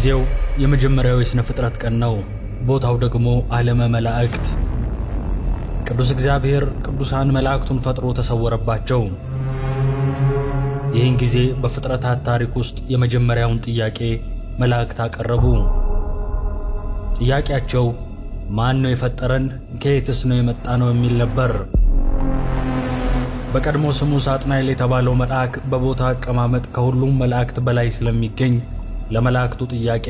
ጊዜው የመጀመሪያው የሥነ ፍጥረት ቀን ነው። ቦታው ደግሞ ዓለመ መላእክት። ቅዱስ እግዚአብሔር ቅዱሳን መላእክቱን ፈጥሮ ተሰወረባቸው። ይህን ጊዜ በፍጥረታት ታሪክ ውስጥ የመጀመሪያውን ጥያቄ መላእክት አቀረቡ። ጥያቄያቸው ማን ነው የፈጠረን? ከየትስ ነው የመጣ ነው የሚል ነበር። በቀድሞ ስሙ ሳጥናኤል የተባለው መልአክ በቦታ አቀማመጥ ከሁሉም መላእክት በላይ ስለሚገኝ ለመላእክቱ ጥያቄ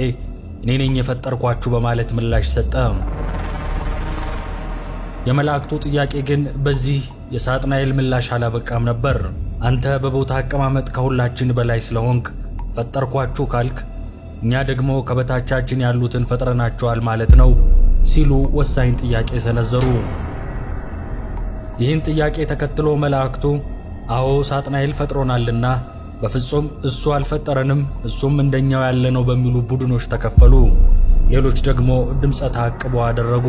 እኔ ነኝ የፈጠርኳችሁ በማለት ምላሽ ሰጠ። የመላእክቱ ጥያቄ ግን በዚህ የሳጥናኤል ምላሽ አላበቃም ነበር። አንተ በቦታ አቀማመጥ ከሁላችን በላይ ስለሆንክ ፈጠርኳችሁ ካልክ እኛ ደግሞ ከበታቻችን ያሉትን ፈጥረናቸዋል ማለት ነው ሲሉ ወሳኝ ጥያቄ ሰነዘሩ። ይህን ጥያቄ ተከትሎ መላእክቱ አዎ ሳጥናኤል ፈጥሮናልና በፍጹም እሱ አልፈጠረንም፣ እሱም እንደኛው ያለ ነው በሚሉ ቡድኖች ተከፈሉ። ሌሎች ደግሞ ድምፀ ተአቅቦ አደረጉ።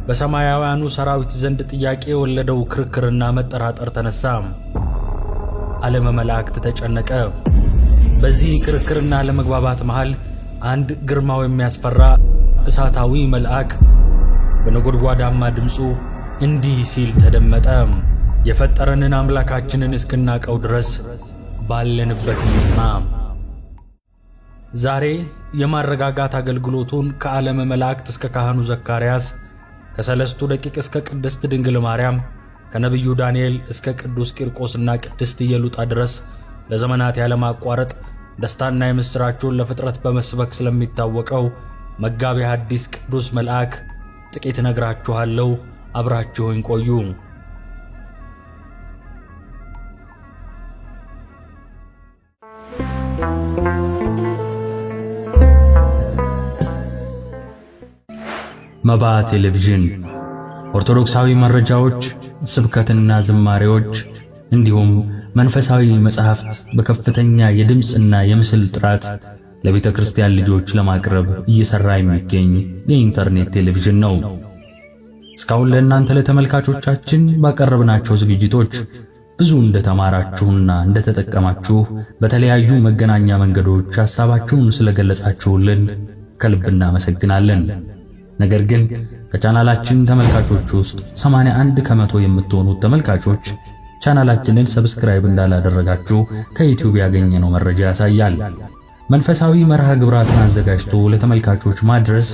በሰማያውያኑ ሰራዊት ዘንድ ጥያቄ የወለደው ክርክርና መጠራጠር ተነሳ። ዓለመ መላእክት ተጨነቀ። በዚህ ክርክርና ለመግባባት መሃል አንድ ግርማው የሚያስፈራ እሳታዊ መልአክ በነጎድጓዳማ ድምፁ እንዲህ ሲል ተደመጠ። የፈጠረንን አምላካችንን እስክናቀው ድረስ ባለንበት እንጽና። ዛሬ የማረጋጋት አገልግሎቱን ከዓለመ መላእክት እስከ ካህኑ ዘካርያስ፣ ከሰለስቱ ደቂቅ እስከ ቅድስት ድንግል ማርያም፣ ከነቢዩ ዳንኤል እስከ ቅዱስ ቂርቆስና ቅድስት ኢየሉጣ ድረስ ለዘመናት ያለማቋረጥ ደስታና የምሥራቹን ለፍጥረት በመስበክ ስለሚታወቀው መጋቤ ሐዲስ ቅዱስ መልአክ ጥቂት እነግራችኋለሁ። አብራችሁኝ ቆዩ። መባ ቴሌቪዥን ኦርቶዶክሳዊ መረጃዎች፣ ስብከትና ዝማሬዎች እንዲሁም መንፈሳዊ መጻሕፍት በከፍተኛ የድምጽና የምስል ጥራት ለቤተ ክርስቲያን ልጆች ለማቅረብ እየሰራ የሚገኝ የኢንተርኔት ቴሌቪዥን ነው። እስካሁን ለእናንተ ለተመልካቾቻችን ባቀረብናቸው ዝግጅቶች ብዙ እንደተማራችሁና እንደተጠቀማችሁ በተለያዩ መገናኛ መንገዶች ሐሳባችሁን ስለገለጻችሁልን ከልብ እናመሰግናለን። ነገር ግን ከቻናላችን ተመልካቾች ውስጥ 81 ከመቶ የምትሆኑት ተመልካቾች ቻናላችንን ሰብስክራይብ እንዳላደረጋችሁ ከዩቲዩብ ያገኘነው መረጃ ያሳያል። መንፈሳዊ መርሃ ግብራትን አዘጋጅቶ ለተመልካቾች ማድረስ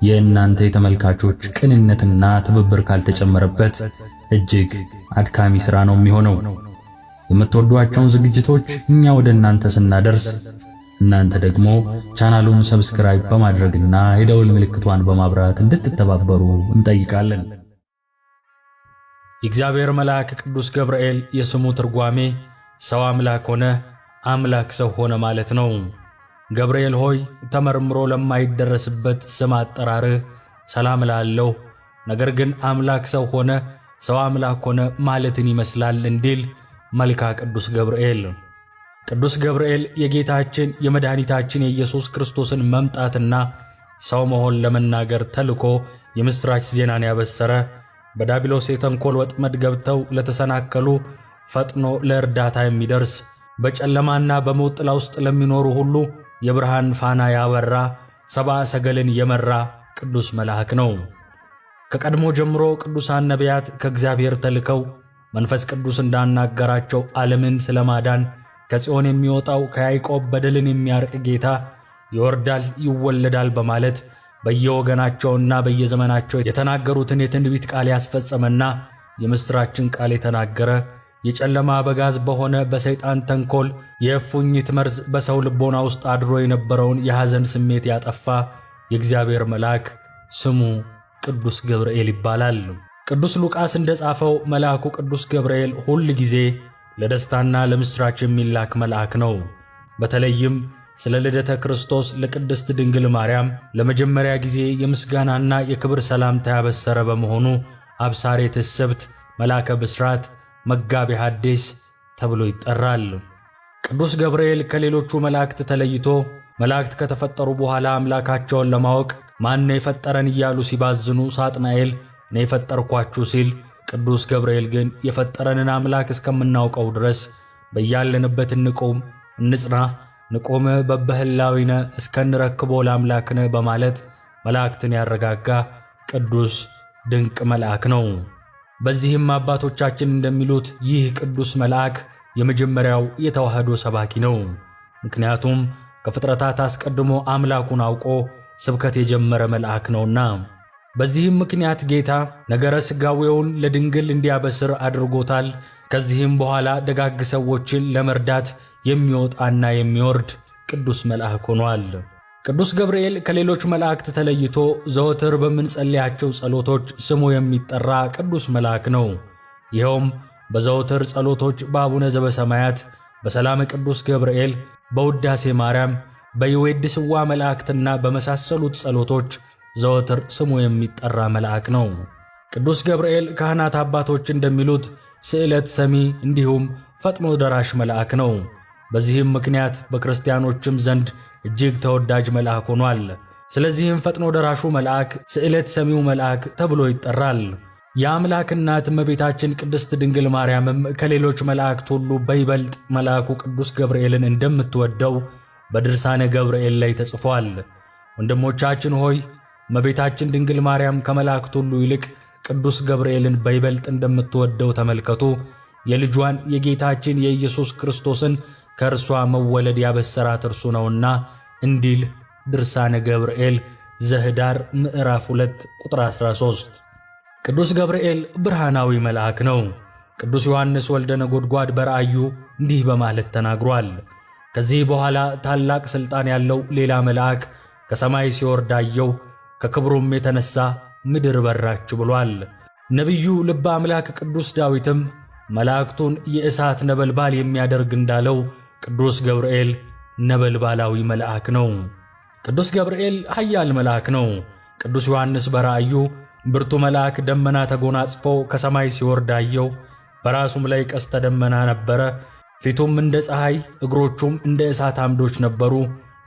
የእናንተ የተመልካቾች ቅንነትና ትብብር ካልተጨመረበት እጅግ አድካሚ ሥራ ነው የሚሆነው። የምትወዷቸውን ዝግጅቶች እኛ ወደ እናንተ ስናደርስ እናንተ ደግሞ ቻናሉን ሰብስክራይብ በማድረግና የደውል ምልክቷን በማብራት እንድትተባበሩ እንጠይቃለን። የእግዚአብሔር መልአክ ቅዱስ ገብርኤል የስሙ ትርጓሜ ሰው አምላክ ሆነ፣ አምላክ ሰው ሆነ ማለት ነው። ገብርኤል ሆይ ተመርምሮ ለማይደረስበት ስም አጠራርህ ሰላም እላለሁ። ነገር ግን አምላክ ሰው ሆነ፣ ሰው አምላክ ሆነ ማለትን ይመስላል እንዲል መልካ ቅዱስ ገብርኤል። ቅዱስ ገብርኤል የጌታችን የመድኃኒታችን የኢየሱስ ክርስቶስን መምጣትና ሰው መሆን ለመናገር ተልኮ የምሥራች ዜናን ያበሰረ፣ በዳቢሎስ የተንኰል ወጥመድ ገብተው ለተሰናከሉ ፈጥኖ ለእርዳታ የሚደርስ፣ በጨለማና በሞት ጥላ ውስጥ ለሚኖሩ ሁሉ የብርሃን ፋና ያበራ፣ ሰብአ ሰገልን የመራ ቅዱስ መልአክ ነው። ከቀድሞ ጀምሮ ቅዱሳን ነቢያት ከእግዚአብሔር ተልከው መንፈስ ቅዱስ እንዳናገራቸው ዓለምን ስለማዳን ከጽዮን የሚወጣው ከያዕቆብ በደልን የሚያርቅ ጌታ ይወርዳል ይወለዳል በማለት በየወገናቸውና በየዘመናቸው የተናገሩትን የትንቢት ቃል ያስፈጸመና የምሥራችን ቃል የተናገረ፣ የጨለማ አበጋዝ በሆነ በሰይጣን ተንኰል የእፉኝት መርዝ በሰው ልቦና ውስጥ አድሮ የነበረውን የሐዘን ስሜት ያጠፋ የእግዚአብሔር መልአክ ስሙ ቅዱስ ገብርኤል ይባላል። ቅዱስ ሉቃስ እንደጻፈው መልአኩ ቅዱስ ገብርኤል ሁል ጊዜ ለደስታና ለምሥራች የሚላክ መልአክ ነው። በተለይም ስለ ልደተ ክርስቶስ ለቅድስት ድንግል ማርያም ለመጀመሪያ ጊዜ የምስጋናና የክብር ሰላምታ ያበሰረ በመሆኑ አብሳሬ ትስብት፣ መልአከ ብስራት፣ መጋቤ ሐዲስ ተብሎ ይጠራል። ቅዱስ ገብርኤል ከሌሎቹ መላእክት ተለይቶ መላእክት ከተፈጠሩ በኋላ አምላካቸውን ለማወቅ ማን ነው የፈጠረን እያሉ ሲባዝኑ ሳጥናኤል እኔ የፈጠርኳችሁ ሲል፣ ቅዱስ ገብርኤል ግን የፈጠረንን አምላክ እስከምናውቀው ድረስ በያለንበት እንቁም፣ እንጽና፣ ንቆመ በበህላዊነ እስከንረክቦ ለአምላክነ በማለት መላእክትን ያረጋጋ ቅዱስ ድንቅ መልአክ ነው። በዚህም አባቶቻችን እንደሚሉት ይህ ቅዱስ መልአክ የመጀመሪያው የተዋህዶ ሰባኪ ነው። ምክንያቱም ከፍጥረታት አስቀድሞ አምላኩን አውቆ ስብከት የጀመረ መልአክ ነውና። በዚህም ምክንያት ጌታ ነገረ ሥጋዌውን ለድንግል እንዲያበስር አድርጎታል። ከዚህም በኋላ ደጋግ ሰዎችን ለመርዳት የሚወጣና የሚወርድ ቅዱስ መልአክ ሆኗል። ቅዱስ ገብርኤል ከሌሎች መላእክት ተለይቶ ዘወትር በምንጸልያቸው ጸሎቶች ስሙ የሚጠራ ቅዱስ መልአክ ነው። ይኸውም በዘወትር ጸሎቶች በአቡነ ዘበሰማያት፣ በሰላመ ቅዱስ ገብርኤል፣ በውዳሴ ማርያም፣ በይዌድስዋ መላእክትና በመሳሰሉት ጸሎቶች ዘወትር ስሙ የሚጠራ መልአክ ነው። ቅዱስ ገብርኤል ካህናት አባቶች እንደሚሉት ስዕለት ሰሚ እንዲሁም ፈጥኖ ደራሽ መልአክ ነው። በዚህም ምክንያት በክርስቲያኖችም ዘንድ እጅግ ተወዳጅ መልአክ ሆኗል። ስለዚህም ፈጥኖ ደራሹ መልአክ ስዕለት ሰሚው መልአክ ተብሎ ይጠራል። የአምላክ እናት እመቤታችን ቅድስት ድንግል ማርያምም ከሌሎች መላእክት ሁሉ በይበልጥ መልአኩ ቅዱስ ገብርኤልን እንደምትወደው በድርሳነ ገብርኤል ላይ ተጽፏል። ወንድሞቻችን ሆይ እመቤታችን ድንግል ማርያም ከመላእክት ሁሉ ይልቅ ቅዱስ ገብርኤልን በይበልጥ እንደምትወደው ተመልከቱ። የልጇን የጌታችን የኢየሱስ ክርስቶስን ከእርሷ መወለድ ያበሰራት እርሱ ነውና እንዲል ድርሳነ ገብርኤል ዘኅዳር ምዕራፍ 2 ቁጥር 13። ቅዱስ ገብርኤል ብርሃናዊ መልአክ ነው። ቅዱስ ዮሐንስ ወልደ ነጎድጓድ በራእዩ እንዲህ በማለት ተናግሯል። ከዚህ በኋላ ታላቅ ሥልጣን ያለው ሌላ መልአክ ከሰማይ ሲወርድ አየሁ፣ ከክብሩም የተነሣ ምድር በራች ብሏል። ነቢዩ ልበ አምላክ ቅዱስ ዳዊትም መላእክቱን የእሳት ነበልባል የሚያደርግ እንዳለው ቅዱስ ገብርኤል ነበልባላዊ መልአክ ነው። ቅዱስ ገብርኤል ኃያል መልአክ ነው። ቅዱስ ዮሐንስ በራእዩ ብርቱ መልአክ ደመና ተጎናጽፎ ከሰማይ ሲወርድ አየሁ፣ በራሱም ላይ ቀስተ ደመና ነበረ፣ ፊቱም እንደ ፀሐይ እግሮቹም እንደ እሳት አምዶች ነበሩ።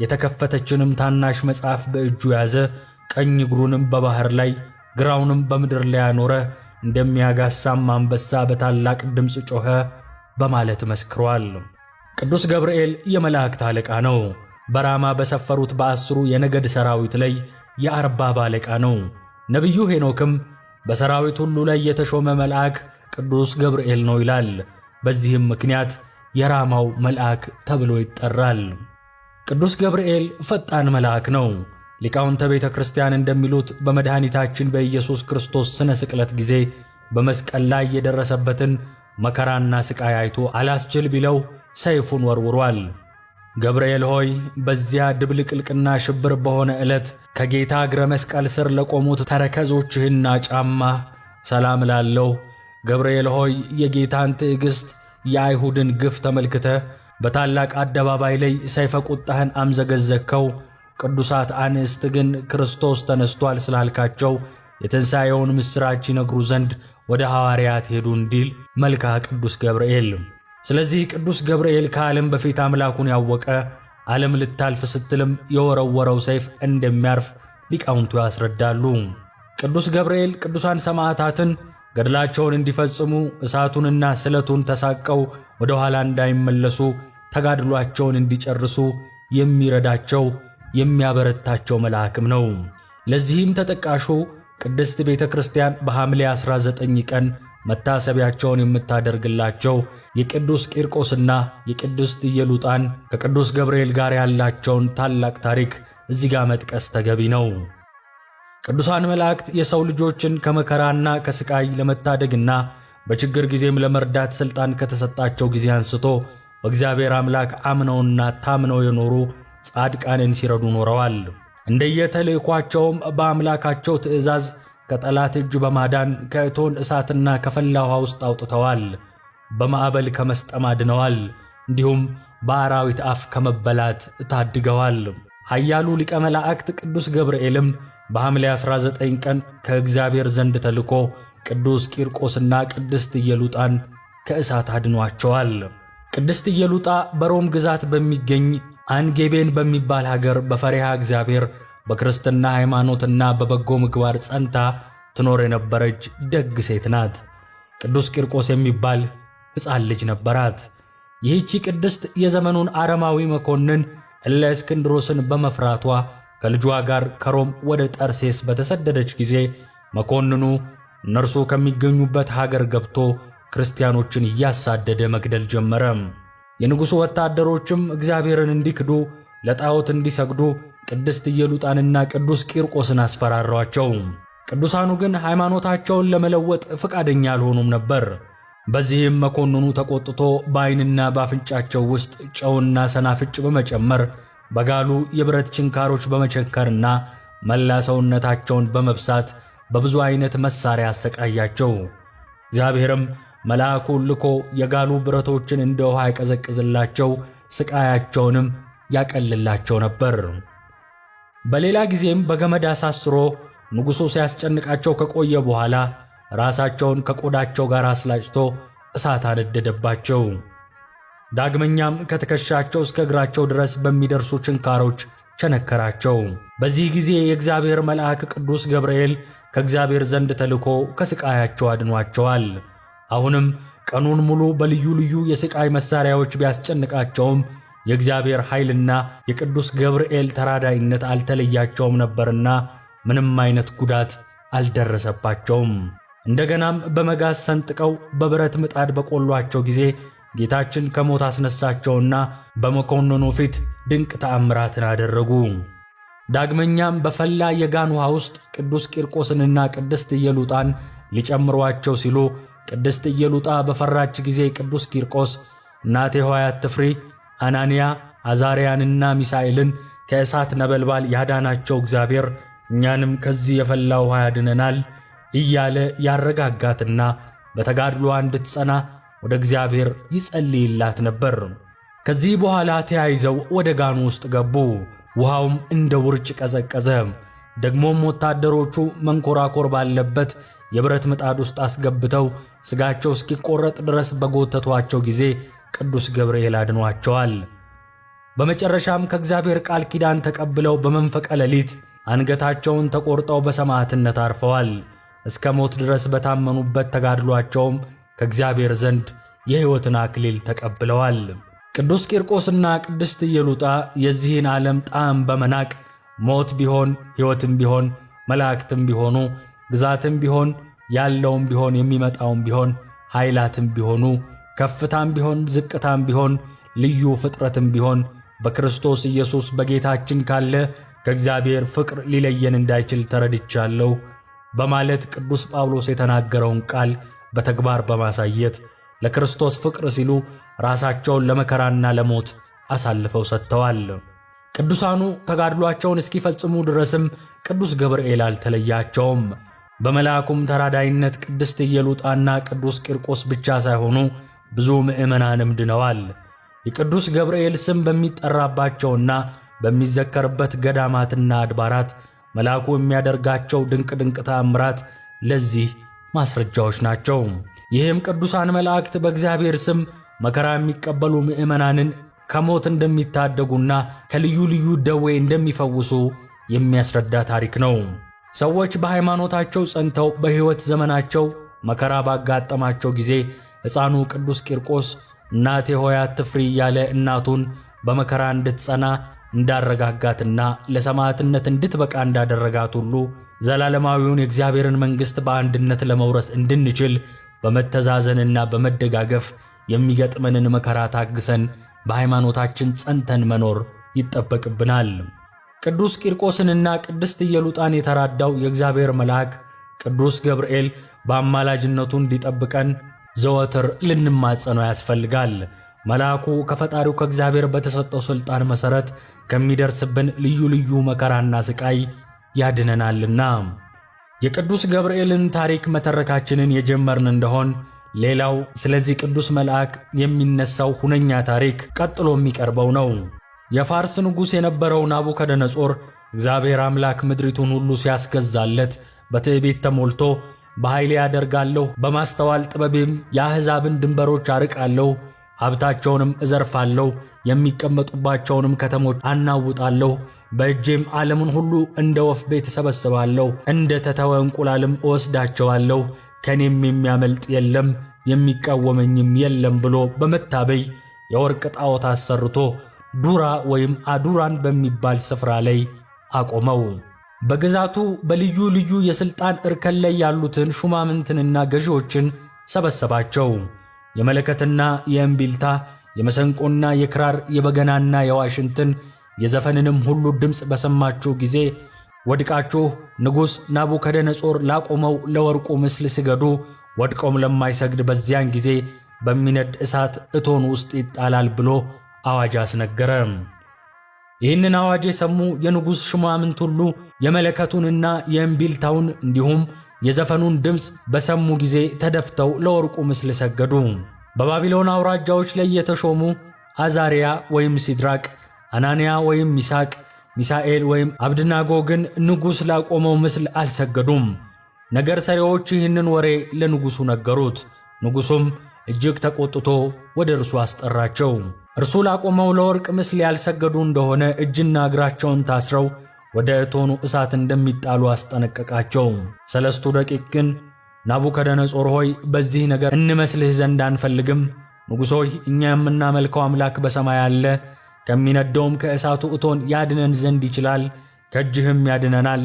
የተከፈተችንም ታናሽ መጽሐፍ በእጁ ያዘ። ቀኝ እግሩንም በባሕር ላይ ግራውንም በምድር ላይ አኖረ። እንደሚያጋሳም አንበሳ በታላቅ ድምፅ ጮኸ በማለት መስክሯል። ቅዱስ ገብርኤል የመላእክት አለቃ ነው። በራማ በሰፈሩት በ10 የነገድ ሰራዊት ላይ የ40 አለቃ ነው። ነቢዩ ሄኖክም በሰራዊት ሁሉ ላይ የተሾመ መልአክ ቅዱስ ገብርኤል ነው ይላል። በዚህም ምክንያት የራማው መልአክ ተብሎ ይጠራል። ቅዱስ ገብርኤል ፈጣን መልአክ ነው። ሊቃውንተ ቤተ ክርስቲያን እንደሚሉት በመድኃኒታችን በኢየሱስ ክርስቶስ ስነ ስቅለት ጊዜ በመስቀል ላይ የደረሰበትን መከራና ስቃይ አይቶ አላስችል ቢለው ሰይፉን ወርውሯል። ገብርኤል ሆይ በዚያ ድብልቅልቅና ሽብር በሆነ ዕለት ከጌታ እግረ መስቀል ስር ለቆሙት ተረከዞችህና ጫማ ሰላም ላለው ገብርኤል ሆይ የጌታን ትዕግሥት የአይሁድን ግፍ ተመልክተ በታላቅ አደባባይ ላይ ሰይፈ ቁጣህን አምዘገዘግከው። ቅዱሳት አንስት ግን ክርስቶስ ተነስቷል ስላልካቸው የትንሣኤውን ምስራች ይነግሩ ዘንድ ወደ ሐዋርያት ሄዱ እንዲል መልክአ ቅዱስ ገብርኤል። ስለዚህ ቅዱስ ገብርኤል ከዓለም በፊት አምላኩን ያወቀ፣ ዓለም ልታልፍ ስትልም የወረወረው ሰይፍ እንደሚያርፍ ሊቃውንቱ ያስረዳሉ። ቅዱስ ገብርኤል ቅዱሳን ሰማዕታትን ገድላቸውን እንዲፈጽሙ እሳቱንና ስለቱን ተሳቀው ወደ ኋላ እንዳይመለሱ ተጋድሏቸውን እንዲጨርሱ የሚረዳቸው የሚያበረታቸው መልአክም ነው። ለዚህም ተጠቃሹ ቅድስት ቤተ ክርስቲያን በሐምሌ 19 ቀን መታሰቢያቸውን የምታደርግላቸው የቅዱስ ቂርቆስና የቅድስት ኢየሉጣን ከቅዱስ ገብርኤል ጋር ያላቸውን ታላቅ ታሪክ እዚህ ጋር መጥቀስ ተገቢ ነው። ቅዱሳን መላእክት የሰው ልጆችን ከመከራና ከስቃይ ለመታደግና በችግር ጊዜም ለመርዳት ሥልጣን ከተሰጣቸው ጊዜ አንስቶ በእግዚአብሔር አምላክ አምነውና ታምነው የኖሩ ጻድቃንን ሲረዱ ኖረዋል። እንደየተልእኳቸውም በአምላካቸው ትእዛዝ ከጠላት እጅ በማዳን ከእቶን እሳትና ከፈላ ውሃ ውስጥ አውጥተዋል። በማዕበል ከመስጠም አድነዋል። እንዲሁም በአራዊት አፍ ከመበላት ታድገዋል። ኃያሉ ሊቀ መላእክት ቅዱስ ገብርኤልም በሐምሌ 19 ቀን ከእግዚአብሔር ዘንድ ተልኮ ቅዱስ ቂርቆስና ቅድስት ኢየሉጣን ከእሳት አድኗቸዋል። ቅድስት ኢየሉጣ በሮም ግዛት በሚገኝ አንጌቤን በሚባል ሀገር በፈሪሃ እግዚአብሔር በክርስትና ሃይማኖትና በበጎ ምግባር ጸንታ ትኖር የነበረች ደግ ሴት ናት። ቅዱስ ቂርቆስ የሚባል ሕፃን ልጅ ነበራት። ይህቺ ቅድስት የዘመኑን አረማዊ መኮንን እለእስክንድሮስን በመፍራቷ ከልጇ ጋር ከሮም ወደ ጠርሴስ በተሰደደች ጊዜ መኮንኑ እነርሱ ከሚገኙበት ሀገር ገብቶ ክርስቲያኖችን እያሳደደ መግደል ጀመረ። የንጉሡ ወታደሮችም እግዚአብሔርን እንዲክዱ ለጣዖት እንዲሰግዱ ቅድስት ኢየሉጣንና ቅዱስ ቂርቆስን አስፈራሯቸው። ቅዱሳኑ ግን ሃይማኖታቸውን ለመለወጥ ፈቃደኛ አልሆኑም ነበር። በዚህም መኮንኑ ተቆጥቶ በዓይንና በአፍንጫቸው ውስጥ ጨውና ሰናፍጭ በመጨመር በጋሉ የብረት ችንካሮች በመቸንከርና መላ ሰውነታቸውን በመብሳት በብዙ ዓይነት መሳሪያ አሰቃያቸው። እግዚአብሔርም መልአኩን ልኮ የጋሉ ብረቶችን እንደ ውሃ ያቀዘቅዝላቸው፣ ስቃያቸውንም ያቀልላቸው ነበር። በሌላ ጊዜም በገመድ አሳስሮ ንጉሡ ሲያስጨንቃቸው ከቆየ በኋላ ራሳቸውን ከቆዳቸው ጋር አስላጭቶ እሳት አነደደባቸው። ዳግመኛም ከትከሻቸው እስከ እግራቸው ድረስ በሚደርሱ ችንካሮች ቸነከራቸው። በዚህ ጊዜ የእግዚአብሔር መልአክ ቅዱስ ገብርኤል ከእግዚአብሔር ዘንድ ተልኮ ከስቃያቸው አድኗቸዋል። አሁንም ቀኑን ሙሉ በልዩ ልዩ የስቃይ መሳሪያዎች ቢያስጨንቃቸውም የእግዚአብሔር ኃይልና የቅዱስ ገብርኤል ተራዳይነት አልተለያቸውም ነበርና ምንም ዓይነት ጉዳት አልደረሰባቸውም። እንደገናም በመጋዝ ሰንጥቀው በብረት ምጣድ በቆሏቸው ጊዜ ጌታችን ከሞት አስነሳቸውና በመኮንኑ ፊት ድንቅ ተአምራትን አደረጉ። ዳግመኛም በፈላ የጋን ውሃ ውስጥ ቅዱስ ቂርቆስንና ቅድስት ኢየሉጣን ሊጨምሯቸው ሲሉ ቅድስት ኢየሉጣ በፈራች ጊዜ ቅዱስ ቂርቆስ እናቴ ሆይ አትፍሪ፣ አናንያ አዛርያንና ሚሳኤልን ከእሳት ነበልባል ያዳናቸው እግዚአብሔር እኛንም ከዚህ የፈላ ውሃ ያድነናል እያለ ያረጋጋትና በተጋድሏ እንድትጸና ወደ እግዚአብሔር ይጸልይላት ነበር። ከዚህ በኋላ ተያይዘው ወደ ጋኑ ውስጥ ገቡ። ውሃውም እንደ ውርጭ ቀዘቀዘ። ደግሞም ወታደሮቹ መንኮራኮር ባለበት የብረት ምጣድ ውስጥ አስገብተው ሥጋቸው እስኪቆረጥ ድረስ በጎተቷቸው ጊዜ ቅዱስ ገብርኤል አድኗቸዋል። በመጨረሻም ከእግዚአብሔር ቃል ኪዳን ተቀብለው በመንፈቀ ሌሊት አንገታቸውን ተቆርጠው በሰማዕትነት አርፈዋል። እስከ ሞት ድረስ በታመኑበት ተጋድሏቸውም ከእግዚአብሔር ዘንድ የሕይወትን አክሊል ተቀብለዋል። ቅዱስ ቂርቆስና ቅድስት ኢየሉጣ የዚህን ዓለም ጣዕም በመናቅ ሞት ቢሆን ሕይወትም ቢሆን መላእክትም ቢሆኑ ግዛትም ቢሆን ያለውም ቢሆን የሚመጣውም ቢሆን ኃይላትም ቢሆኑ ከፍታም ቢሆን ዝቅታም ቢሆን ልዩ ፍጥረትም ቢሆን በክርስቶስ ኢየሱስ በጌታችን ካለ ከእግዚአብሔር ፍቅር ሊለየን እንዳይችል ተረድቻለሁ በማለት ቅዱስ ጳውሎስ የተናገረውን ቃል በተግባር በማሳየት ለክርስቶስ ፍቅር ሲሉ ራሳቸውን ለመከራና ለሞት አሳልፈው ሰጥተዋል። ቅዱሳኑ ተጋድሏቸውን እስኪፈጽሙ ድረስም ቅዱስ ገብርኤል አልተለያቸውም። በመልአኩም ተራዳይነት ቅድስት ኢየሉጣና ቅዱስ ቂርቆስ ብቻ ሳይሆኑ ብዙ ምዕመናንም ድነዋል። የቅዱስ ገብርኤል ስም በሚጠራባቸውና በሚዘከርበት ገዳማትና አድባራት መልአኩ የሚያደርጋቸው ድንቅ ድንቅ ተአምራት ለዚህ ማስረጃዎች ናቸው። ይህም ቅዱሳን መላእክት በእግዚአብሔር ስም መከራ የሚቀበሉ ምዕመናንን ከሞት እንደሚታደጉና ከልዩ ልዩ ደዌ እንደሚፈውሱ የሚያስረዳ ታሪክ ነው። ሰዎች በሃይማኖታቸው ጸንተው በሕይወት ዘመናቸው መከራ ባጋጠማቸው ጊዜ ሕፃኑ ቅዱስ ቂርቆስ እናቴ ሆይ አትፍሪ እያለ እናቱን በመከራ እንድትጸና እንዳረጋጋትና ለሰማዕትነት እንድትበቃ እንዳደረጋት ሁሉ ዘላለማዊውን የእግዚአብሔርን መንግሥት በአንድነት ለመውረስ እንድንችል በመተዛዘንና በመደጋገፍ የሚገጥመንን መከራ ታግሰን በሃይማኖታችን ጸንተን መኖር ይጠበቅብናል። ቅዱስ ቂርቆስንና ቅድስት ኢየሉጣን የተራዳው የእግዚአብሔር መልአክ ቅዱስ ገብርኤል በአማላጅነቱ እንዲጠብቀን ዘወትር ልንማጸነው ያስፈልጋል። መልአኩ ከፈጣሪው ከእግዚአብሔር በተሰጠው ሥልጣን መሠረት ከሚደርስብን ልዩ ልዩ መከራና ሥቃይ ያድነናልና። የቅዱስ ገብርኤልን ታሪክ መተረካችንን የጀመርን እንደሆን ሌላው ስለዚህ ቅዱስ መልአክ የሚነሳው ሁነኛ ታሪክ ቀጥሎ የሚቀርበው ነው። የፋርስ ንጉሥ የነበረው ናቡከደነጾር እግዚአብሔር አምላክ ምድሪቱን ሁሉ ሲያስገዛለት በትዕቢት ተሞልቶ በኃይሌ ያደርጋለሁ፣ በማስተዋል ጥበቤም የአሕዛብን ድንበሮች አርቃለሁ፣ ሀብታቸውንም እዘርፋለሁ፣ የሚቀመጡባቸውንም ከተሞች አናውጣለሁ፣ በእጄም ዓለምን ሁሉ እንደ ወፍ ቤት እሰበስባለሁ፣ እንደ ተተወ እንቁላልም እወስዳቸዋለሁ፣ ከኔም የሚያመልጥ የለም የሚቃወመኝም የለም ብሎ በመታበይ የወርቅ ጣዖት አሰርቶ ዱራ ወይም አዱራን በሚባል ስፍራ ላይ አቆመው። በግዛቱ በልዩ ልዩ የሥልጣን እርከን ላይ ያሉትን ሹማምንትንና ገዢዎችን ሰበሰባቸው። የመለከትና የእምቢልታ፣ የመሰንቆና የክራር፣ የበገናና የዋሽንትን የዘፈንንም ሁሉ ድምፅ በሰማችሁ ጊዜ ወድቃችሁ ንጉሥ ናቡከደነጾር ላቆመው ለወርቁ ምስል ስገዱ፣ ወድቆም ለማይሰግድ በዚያን ጊዜ በሚነድ እሳት እቶን ውስጥ ይጣላል ብሎ አዋጅ አስነገረ። ይህንን አዋጅ የሰሙ የንጉሥ ሹማምንት ሁሉ የመለከቱንና የእምቢልታውን እንዲሁም የዘፈኑን ድምፅ በሰሙ ጊዜ ተደፍተው ለወርቁ ምስል ሰገዱ። በባቢሎን አውራጃዎች ላይ የተሾሙ አዛርያ ወይም ሲድራቅ፣ አናንያ ወይም ሚሳቅ፣ ሚሳኤል ወይም አብድናጎ ግን ንጉሥ ላቆመው ምስል አልሰገዱም። ነገር ሰሪዎች ይህንን ወሬ ለንጉሡ ነገሩት። ንጉሡም እጅግ ተቆጥቶ ወደ እርሱ አስጠራቸው። እርሱ ላቆመው ለወርቅ ምስል ያልሰገዱ እንደሆነ እጅና እግራቸውን ታስረው ወደ እቶኑ እሳት እንደሚጣሉ አስጠነቀቃቸው። ሰለስቱ ደቂቅ ግን ናቡከደነጾር ሆይ በዚህ ነገር እንመስልህ ዘንድ አንፈልግም። ንጉሥ ሆይ እኛ የምናመልከው አምላክ በሰማይ አለ፣ ከሚነደውም ከእሳቱ እቶን ያድነን ዘንድ ይችላል፣ ከእጅህም ያድነናል።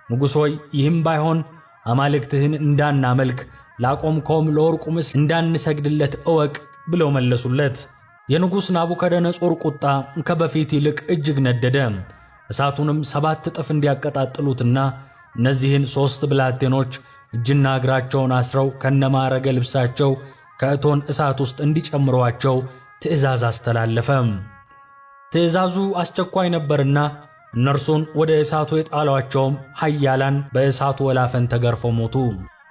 ንጉሥ ሆይ ይህም ባይሆን አማልክትህን እንዳናመልክ ላቆምከውም ለወርቁ ምስል እንዳንሰግድለት እወቅ ብለው መለሱለት። የንጉሥ ናቡከደነጾር ቁጣ ከበፊት ይልቅ እጅግ ነደደ። እሳቱንም 7 እጥፍ እንዲያቀጣጥሉትና እነዚህን 3 ብላቴኖች እጅና እግራቸውን አስረው ከነማረገ ልብሳቸው ከእቶን እሳት ውስጥ እንዲጨምሯቸው ትእዛዝ አስተላለፈ። ትእዛዙ አስቸኳይ ነበርና እነርሱን ወደ እሳቱ የጣሏቸውም ኃያላን በእሳቱ ወላፈን ተገርፈው ሞቱ።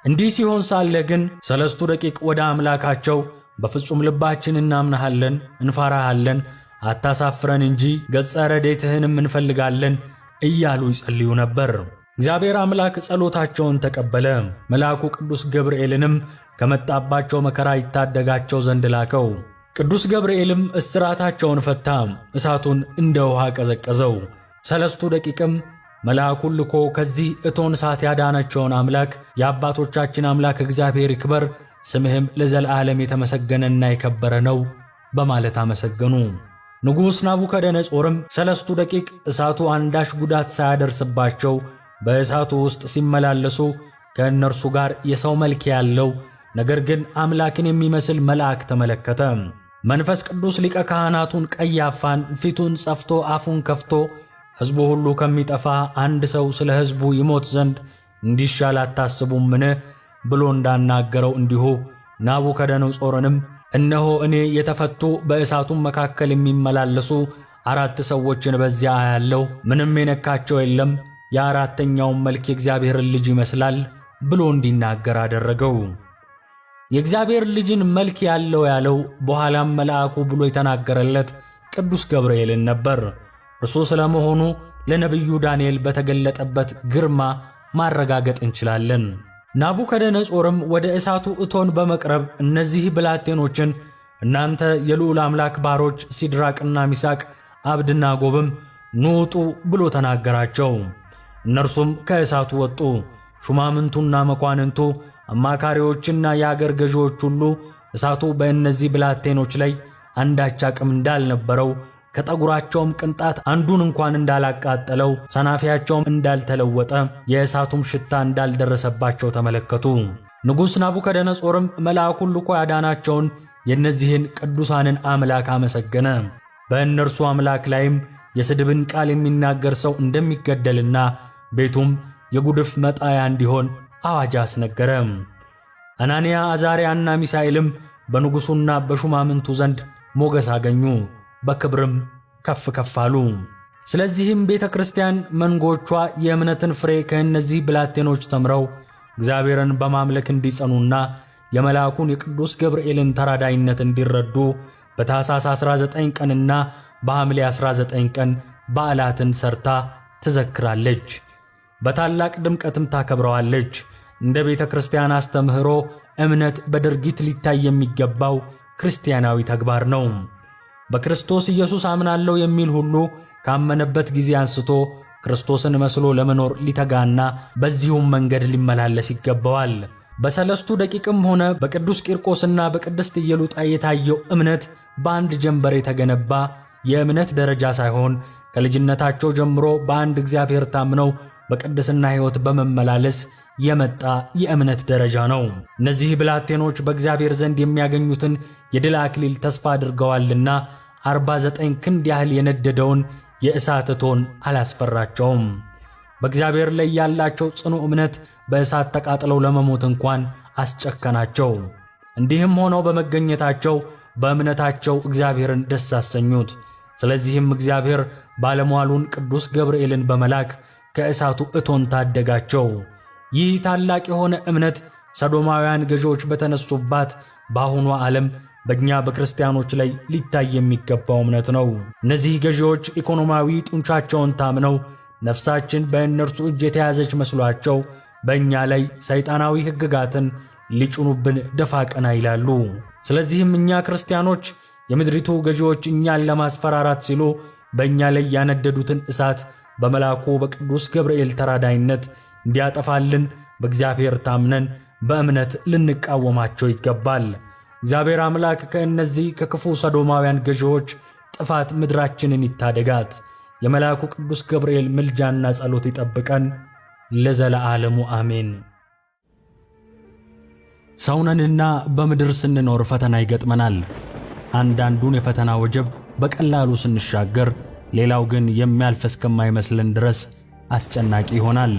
እንዲህ ሲሆን ሳለ ግን ሰለስቱ ደቂቅ ወደ አምላካቸው በፍጹም ልባችን እናምናሃለን፣ እንፈራሃለን፣ አታሳፍረን እንጂ ገጸ ረድኤትህንም እንፈልጋለን እያሉ ይጸልዩ ነበር። እግዚአብሔር አምላክ ጸሎታቸውን ተቀበለ። መልአኩ ቅዱስ ገብርኤልንም ከመጣባቸው መከራ ይታደጋቸው ዘንድ ላከው። ቅዱስ ገብርኤልም እስራታቸውን ፈታ፣ እሳቱን እንደ ውሃ ቀዘቀዘው። ሰለስቱ ደቂቅም መልአኩን ልኮ ከዚህ እቶን እሳት ያዳናቸውን አምላክ የአባቶቻችን አምላክ እግዚአብሔር ይክበር፣ ስምህም ለዘላለም የተመሰገነና የከበረ ነው በማለት አመሰገኑ። ንጉሥ ናቡከደነጾርም ሰለስቱ ደቂቅ እሳቱ አንዳች ጉዳት ሳያደርስባቸው በእሳቱ ውስጥ ሲመላለሱ ከእነርሱ ጋር የሰው መልክ ያለው ነገር ግን አምላክን የሚመስል መልአክ ተመለከተ። መንፈስ ቅዱስ ሊቀ ካህናቱን ቀያፋን ፊቱን ጸፍቶ አፉን ከፍቶ ሕዝቡ ሁሉ ከሚጠፋ አንድ ሰው ስለ ሕዝቡ ይሞት ዘንድ እንዲሻል አታስቡምን ብሎ እንዳናገረው እንዲሁ ናቡከደነጾርንም እነሆ እኔ የተፈቱ በእሳቱም መካከል የሚመላለሱ 4 ሰዎችን በዚያ አያለሁ፣ ምንም የነካቸው የለም፣ የአራተኛውም መልክ የእግዚአብሔርን ልጅ ይመስላል ብሎ እንዲናገር አደረገው። የእግዚአብሔር ልጅን መልክ ያለው ያለው በኋላም መልአኩ ብሎ የተናገረለት ቅዱስ ገብርኤልን ነበር። እርሱ ስለመሆኑ ለነቢዩ ዳንኤል በተገለጠበት ግርማ ማረጋገጥ እንችላለን። ናቡከደነጾርም ወደ እሳቱ እቶን በመቅረብ እነዚህ ብላቴኖችን እናንተ የልዑል አምላክ ባሮች ሲድራቅና ሚሳቅ አብድናጎብም ኑ ውጡ ብሎ ተናገራቸው። እነርሱም ከእሳቱ ወጡ። ሹማምንቱና መኳንንቱ፣ አማካሪዎችና የአገር ገዢዎች ሁሉ እሳቱ በእነዚህ ብላቴኖች ላይ አንዳች አቅም እንዳልነበረው ከጠጉራቸውም ቅንጣት አንዱን እንኳን እንዳላቃጠለው ሰናፊያቸውም እንዳልተለወጠ የእሳቱም ሽታ እንዳልደረሰባቸው ተመለከቱ። ንጉሥ ናቡከደነጾርም መልአኩን ልኮ ያዳናቸውን የእነዚህን ቅዱሳንን አምላክ አመሰገነ። በእነርሱ አምላክ ላይም የስድብን ቃል የሚናገር ሰው እንደሚገደልና ቤቱም የጉድፍ መጣያ እንዲሆን አዋጅ አስነገረ። አናንያ፣ አዛርያና ሚሳኤልም በንጉሡና በሹማምንቱ ዘንድ ሞገስ አገኙ፣ በክብርም ከፍ ከፍ አሉ። ስለዚህም ቤተ ክርስቲያን መንጎቿ የእምነትን ፍሬ ከእነዚህ ብላቴኖች ተምረው እግዚአብሔርን በማምለክ እንዲጸኑና የመልአኩን የቅዱስ ገብርኤልን ተራዳይነት እንዲረዱ በታኅሳስ 19 ቀንና በሐምሌ 19 ቀን በዓላትን ሰርታ ትዘክራለች። በታላቅ ድምቀትም ታከብረዋለች። እንደ ቤተ ክርስቲያን አስተምህሮ እምነት በድርጊት ሊታይ የሚገባው ክርስቲያናዊ ተግባር ነው። በክርስቶስ ኢየሱስ አምናለሁ የሚል ሁሉ ካመነበት ጊዜ አንስቶ ክርስቶስን መስሎ ለመኖር ሊተጋና በዚሁም መንገድ ሊመላለስ ይገባዋል። በሰለስቱ ደቂቅም ሆነ በቅዱስ ቂርቆስና በቅድስት ኢየሉጣ የታየው እምነት በአንድ ጀንበር የተገነባ የእምነት ደረጃ ሳይሆን ከልጅነታቸው ጀምሮ በአንድ እግዚአብሔር ታምነው በቅድስና ሕይወት በመመላለስ የመጣ የእምነት ደረጃ ነው። እነዚህ ብላቴኖች በእግዚአብሔር ዘንድ የሚያገኙትን የድል አክሊል ተስፋ አድርገዋልና 49 ክንድ ያህል የነደደውን የእሳት እቶን አላስፈራቸውም። በእግዚአብሔር ላይ ያላቸው ጽኑ እምነት በእሳት ተቃጥለው ለመሞት እንኳን አስጨከናቸው። እንዲህም ሆነው በመገኘታቸው በእምነታቸው እግዚአብሔርን ደስ አሰኙት። ስለዚህም እግዚአብሔር ባለሟሉን ቅዱስ ገብርኤልን በመላክ ከእሳቱ እቶን ታደጋቸው። ይህ ታላቅ የሆነ እምነት ሰዶማውያን ገዢዎች በተነሱባት በአሁኗ ዓለም በእኛ በክርስቲያኖች ላይ ሊታይ የሚገባው እምነት ነው። እነዚህ ገዢዎች ኢኮኖሚያዊ ጡንቻቸውን ታምነው ነፍሳችን በእነርሱ እጅ የተያዘች መስሏቸው በእኛ ላይ ሰይጣናዊ ሕግጋትን ሊጭኑብን ደፋ ቀና ይላሉ። ስለዚህም እኛ ክርስቲያኖች የምድሪቱ ገዢዎች እኛን ለማስፈራራት ሲሉ በእኛ ላይ ያነደዱትን እሳት በመልአኩ በቅዱስ ገብርኤል ተራዳይነት እንዲያጠፋልን በእግዚአብሔር ታምነን በእምነት ልንቃወማቸው ይገባል። እግዚአብሔር አምላክ ከእነዚህ ከክፉ ሰዶማውያን ገዢዎች ጥፋት ምድራችንን ይታደጋት። የመልአኩ ቅዱስ ገብርኤል ምልጃና ጸሎት ይጠብቀን ለዘለዓለሙ አሜን። ሰውነንና በምድር ስንኖር ፈተና ይገጥመናል። አንዳንዱን የፈተና ወጀብ በቀላሉ ስንሻገር፣ ሌላው ግን የሚያልፍ እስከማይመስለን ድረስ አስጨናቂ ይሆናል።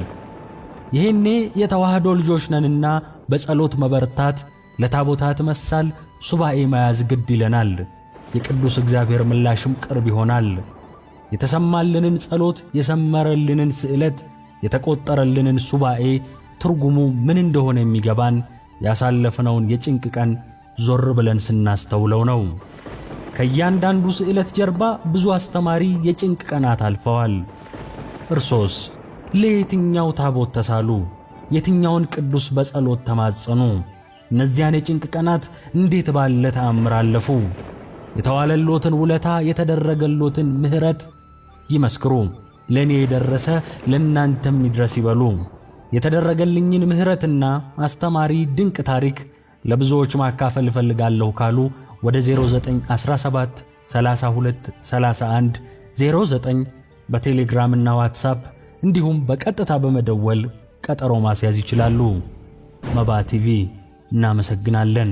ይህኔ የተዋህዶ ልጆች ነንና በጸሎት መበርታት፣ ለታቦታት መሳል፣ ሱባኤ መያዝ ግድ ይለናል። የቅዱስ እግዚአብሔር ምላሽም ቅርብ ይሆናል። የተሰማልንን ጸሎት፣ የሰመረልንን ስዕለት፣ የተቆጠረልንን ሱባኤ ትርጉሙ ምን እንደሆነ የሚገባን ያሳለፍነውን የጭንቅ ቀን ዞር ብለን ስናስተውለው ነው። ከእያንዳንዱ ስዕለት ጀርባ ብዙ አስተማሪ የጭንቅ ቀናት አልፈዋል። እርሶስ ለየትኛው ታቦት ተሳሉ? የትኛውን ቅዱስ በጸሎት ተማጸኑ? እነዚያን የጭንቅ ቀናት እንዴት ባለ ተአምር አለፉ? የተዋለሎትን ውለታ፣ የተደረገሎትን ምሕረት ይመስክሩ። ለእኔ የደረሰ ለእናንተም ይድረስ ይበሉ። የተደረገልኝን ምሕረትና አስተማሪ ድንቅ ታሪክ ለብዙዎች ማካፈል እፈልጋለሁ ካሉ ወደ 0917 32 31 09 በቴሌግራም እና ዋትሳፕ እንዲሁም በቀጥታ በመደወል ቀጠሮ ማስያዝ ይችላሉ። መባ ቲቪ እናመሰግናለን።